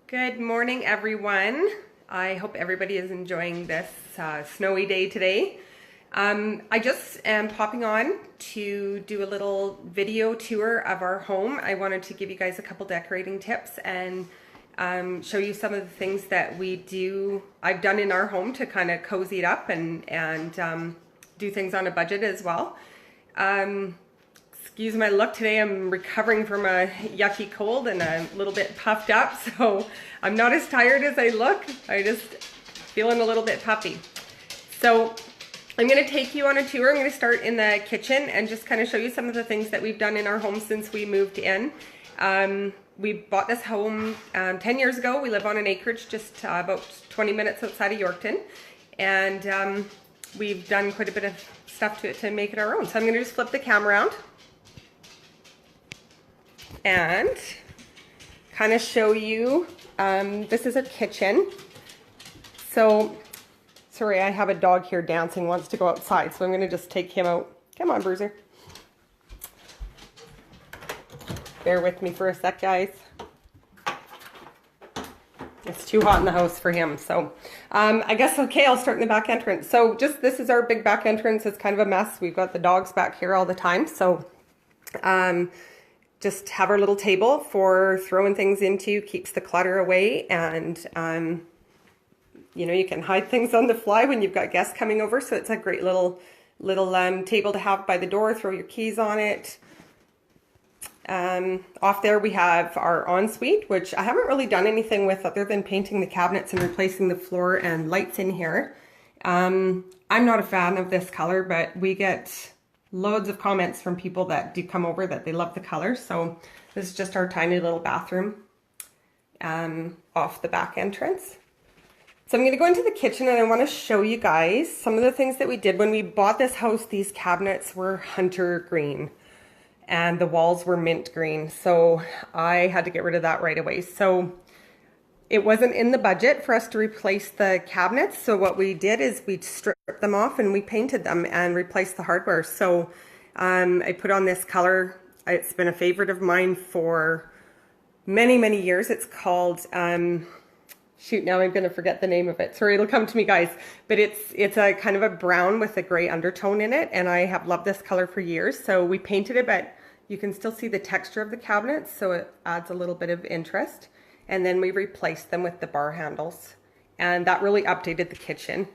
Good morning, everyone. I hope everybody is enjoying this snowy day today. I just am popping on to do a little video tour of our home. I wanted to give you guys a couple decorating tips and show you some of the things that I've done in our home to kind of cozy it up and do things on a budget as well. Excuse my look today. I'm recovering from a yucky cold and a little bit puffed up, so I'm not as tired as I look. I just feeling a little bit puffy. So I'm going to take you on a tour. I'm going to start in the kitchen and just kind of show you some of the things that we've done in our home since we moved in. We bought this home 10 years ago. We live on an acreage just about 20 minutes outside of Yorkton, and we've done quite a bit of stuff to it to make it our own. So I'm going to just flip the camera around and kind of show you, this is our kitchen. So, sorry, I have a dog here dancing, wants to go outside, so I'm going to just take him out. Come on, Bruiser. Bear with me for a sec, guys. It's too hot in the house for him, so I guess, okay, I'll start in the back entrance. So this is our big back entrance. It's kind of a mess. We've got the dogs back here all the time, so just have our little table for throwing things into, keeps the clutter away, and you know, you can hide things on the fly when you've got guests coming over, so it's a great little table to have by the door. Throw your keys on it. Off there we have our ensuite, which I haven't really done anything with other than painting the cabinets and replacing the floor and lights in here. I'm not a fan of this color, but we get loads of comments from people that do come over that they love the color. So this is just our tiny little bathroom off the back entrance. So I'm going to go into the kitchen and I want to show you guys some of the things that we did when we bought this house. These cabinets were hunter green and the walls were mint green. So I had to get rid of that right away. So it wasn't in the budget for us to replace the cabinets. So what we did is we stripped them off and we painted them and replaced the hardware. So I put on this color. It's been a favorite of mine for many, many years. It's called, shoot, now I'm going to forget the name of it. Sorry, it'll come to me, guys. But it's a kind of a brown with a gray undertone in it. And I have loved this color for years. So we painted it, but you can still see the texture of the cabinets. So it adds a little bit of interest. And then we replaced them with the bar handles, and that really updated the kitchen.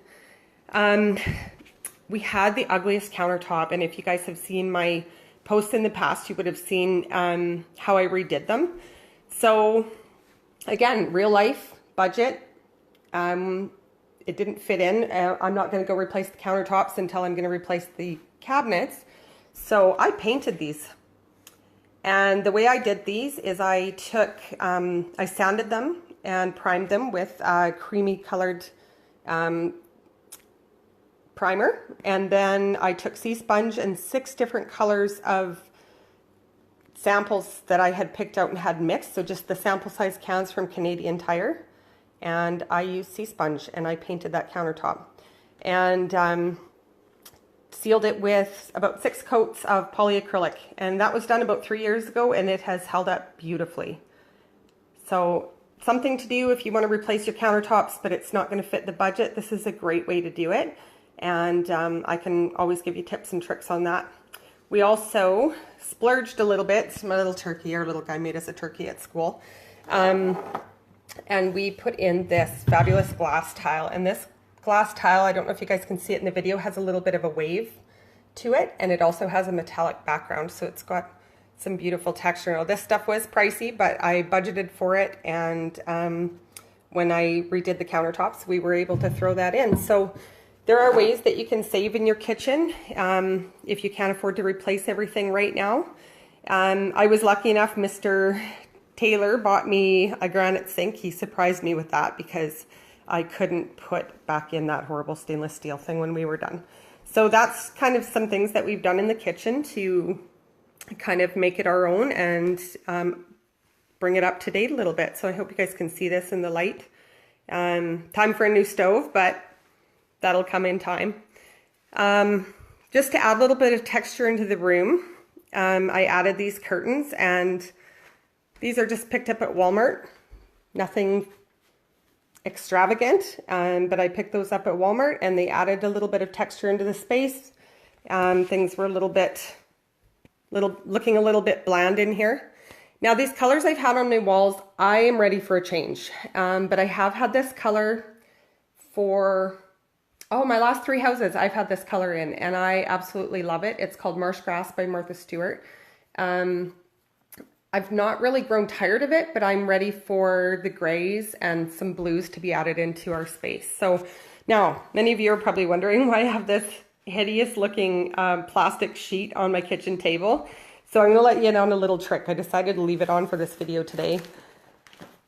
We had the ugliest countertop, and if you guys have seen my posts in the past, you would have seen how I redid them. So again, real life, budget, it didn't fit in. I'm not going to go replace the countertops until I'm going to replace the cabinets. So I painted these. And the way I did these is I sanded them and primed them with creamy colored primer. And then I took sea sponge and 6 different colors of samples that I had picked out and had mixed. So just the sample size cans from Canadian Tire. And I used sea sponge and I painted that countertop. And sealed it with about 6 coats of polyacrylic, and that was done about 3 years ago, and it has held up beautifully. So something to do if you want to replace your countertops but it's not going to fit the budget. This is a great way to do it, and I can always give you tips and tricks on that. We also splurged a little bit. My little turkey, our little guy made us a turkey at school, and we put in this fabulous glass tile, and this glass tile, I don't know if you guys can see it in the video, has a little bit of a wave to it, and it also has a metallic background, so it's got some beautiful texture. Now, this stuff was pricey, but I budgeted for it, and when I redid the countertops, we were able to throw that in. So there are ways that you can save in your kitchen if you can't afford to replace everything right now. I was lucky enough, Mr. Taylor bought me a granite sink. He surprised me with that because I couldn't put back in that horrible stainless steel thing when we were done. So that's kind of some things that we've done in the kitchen to kind of make it our own and bring it up to date a little bit. So I hope you guys can see this in the light. Time for a new stove, but that'll come in time. Just to add a little bit of texture into the room, I added these curtains, and these are just picked up at Walmart. Nothing extravagant, but I picked those up at Walmart and they added a little bit of texture into the space. Things were looking a little bit bland in here. Now these colors I've had on my walls, I am ready for a change. But I have had this color for, my last 3 houses I've had this color in and I absolutely love it. It's called Marsh Grass by Martha Stewart. I've not really grown tired of it, but I'm ready for the grays and some blues to be added into our space. So now, many of you are probably wondering why I have this hideous looking plastic sheet on my kitchen table. So I'm gonna let you in on a little trick. I decided to leave it on for this video today.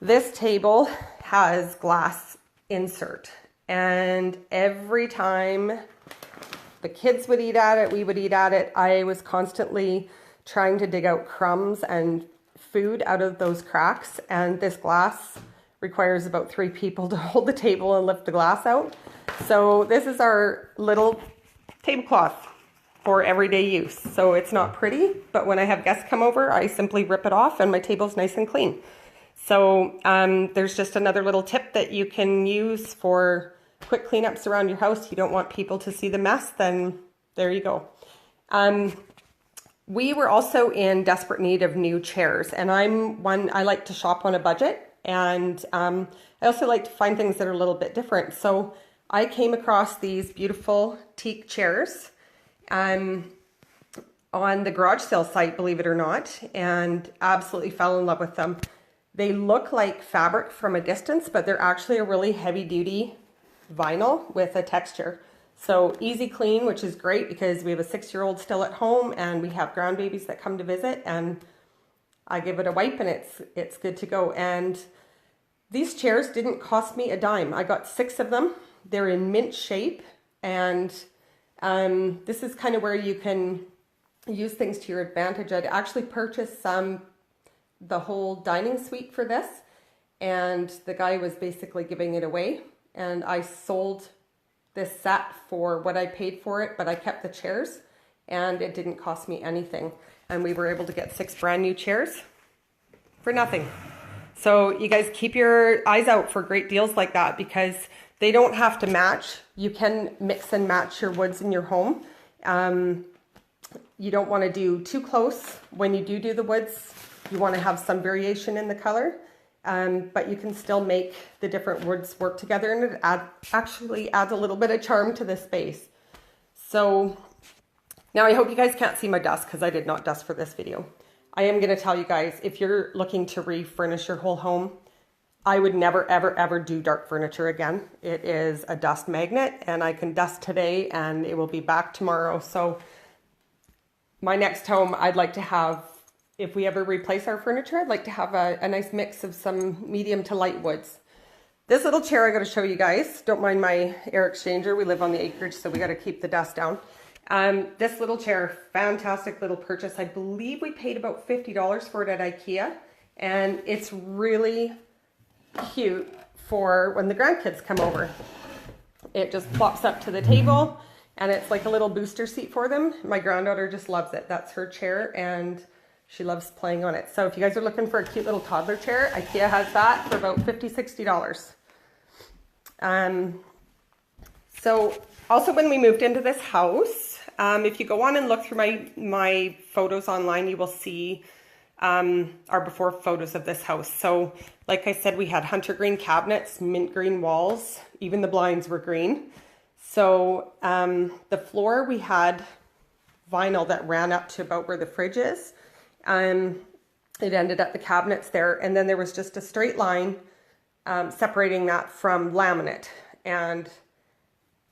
This table has glass insert, and every time the kids would eat at it, we would eat at it, I was constantly trying to dig out crumbs and food out of those cracks, and this glass requires about 3 people to hold the table and lift the glass out. So this is our little tablecloth for everyday use. So it's not pretty, but when I have guests come over, I simply rip it off and my table's nice and clean. So there's just another little tip that you can use for quick cleanups around your house. You don't want people to see the mess, then there you go. We were also in desperate need of new chairs, and I like to shop on a budget, and I also like to find things that are a little bit different. So I came across these beautiful teak chairs on the garage sale site, believe it or not, and absolutely fell in love with them. They look like fabric from a distance, but they're actually a really heavy duty vinyl with a texture. So easy clean, which is great because we have a 6-year-old still at home and we have grandbabies that come to visit, and I give it a wipe and it's good to go. And these chairs didn't cost me a dime. I got 6 of them. They're in mint shape, and this is kind of where you can use things to your advantage. I'd actually purchased the whole dining suite for this, and the guy was basically giving it away, and I sold this set for what I paid for it, but I kept the chairs and it didn't cost me anything. And we were able to get 6 brand new chairs for nothing. So you guys keep your eyes out for great deals like that, because they don't have to match. You can mix and match your woods in your home. You don't want to do too close. When you do the woods, you want to have some variation in the color. But you can still make the different woods work together, and it actually adds a little bit of charm to the space. So now I hope you guys can't see my dust, because I did not dust for this video. I am going to tell you guys, if you're looking to refurnish your whole home, I would never, ever, ever do dark furniture again. It is a dust magnet, and I can dust today and it will be back tomorrow. So my next home, I'd like to have, if we ever replace our furniture, I'd like to have a nice mix of some medium to light woods. This little chair I got to show you guys. Don't mind my air exchanger. We live on the acreage, so we got to keep the dust down. This little chair, fantastic little purchase. I believe we paid about $50 for it at IKEA, and it's really cute for when the grandkids come over. It just plops up to the table, and it's like a little booster seat for them. My granddaughter just loves it. That's her chair, and she loves playing on it. So if you guys are looking for a cute little toddler chair, IKEA has that for about $50, $60. So also when we moved into this house, if you go on and look through my photos online, you will see our before photos of this house. So like I said, we had hunter green cabinets, mint green walls, even the blinds were green. So the floor, we had vinyl that ran up to about where the fridge is. It ended at the cabinets there, and then there was just a straight line separating that from laminate, and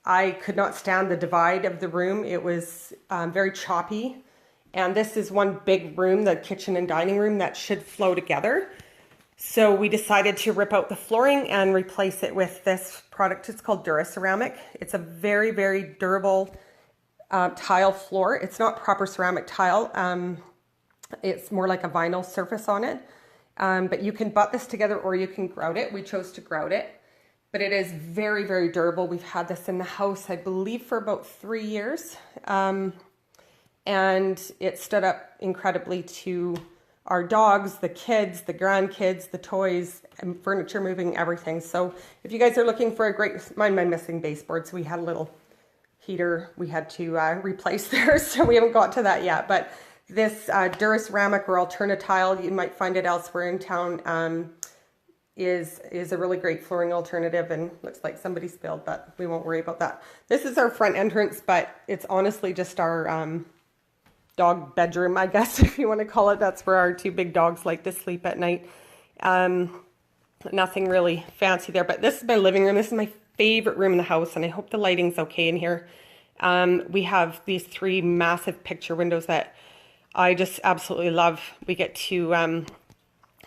I could not stand the divide of the room. It was very choppy, and this is one big room, the kitchen and dining room, that should flow together. So we decided to rip out the flooring and replace it with this product. It's called Duraceramic. It's a very, very durable tile floor. It's not proper ceramic tile. It's more like a vinyl surface on it, but you can butt this together or you can grout it. We chose to grout it, but it is very, very durable. We've had this in the house, I believe, for about 3 years, and it stood up incredibly to our dogs, the kids, the grandkids, the toys, and furniture moving, everything. So if you guys are looking for a great, mind my missing baseboards, we had a little heater we had to replace there, so we haven't got to that yet. But this Duraceramic or Alternatile, you might find it elsewhere in town, is a really great flooring alternative, and looks like somebody spilled, but we won't worry about that. This is our front entrance, but it's honestly just our dog bedroom, I guess, if you want to call it. That's where our 2 big dogs like to sleep at night. Nothing really fancy there, but this is my living room. This is my favorite room in the house, and I hope the lighting's okay in here. We have these 3 massive picture windows that I just absolutely love. We get to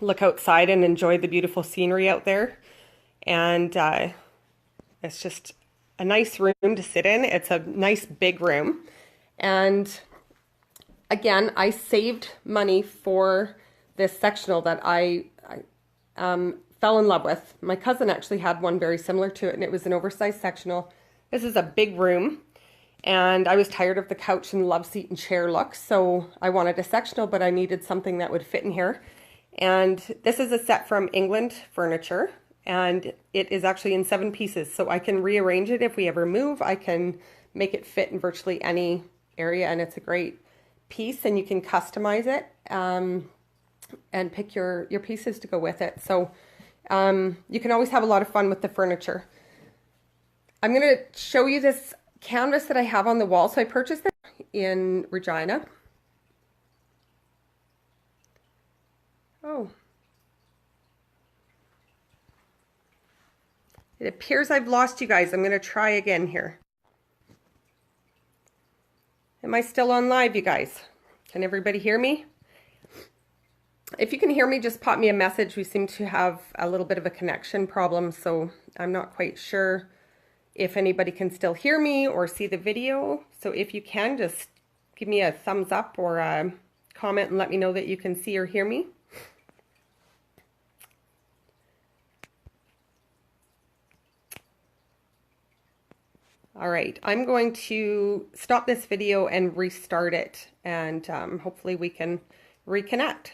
look outside and enjoy the beautiful scenery out there, and it's just a nice room to sit in. It's a nice big room, and again, I saved money for this sectional that I fell in love with. My cousin actually had one very similar to it, and it was an oversized sectional. This is a big room, and I was tired of the couch and love seat and chair look, so I wanted a sectional, but I needed something that would fit in here. And this is a set from England Furniture, and it is actually in 7 pieces, so I can rearrange it if we ever move. I can make it fit in virtually any area, and it's a great piece, and you can customize it and pick your pieces to go with it. So you can always have a lot of fun with the furniture. I'm going to show you this canvas that I have on the wall. So I purchased it in Regina. Oh. It appears I've lost you guys. I'm going to try again here. Am I still on live, you guys? Can everybody hear me? If you can hear me, just pop me a message. We seem to have a little bit of a connection problem, so I'm not quite sure if anybody can still hear me or see the video. So if you can, just give me a thumbs up or a comment and let me know that you can see or hear me. All right, I'm going to stop this video and restart it, and hopefully we can reconnect.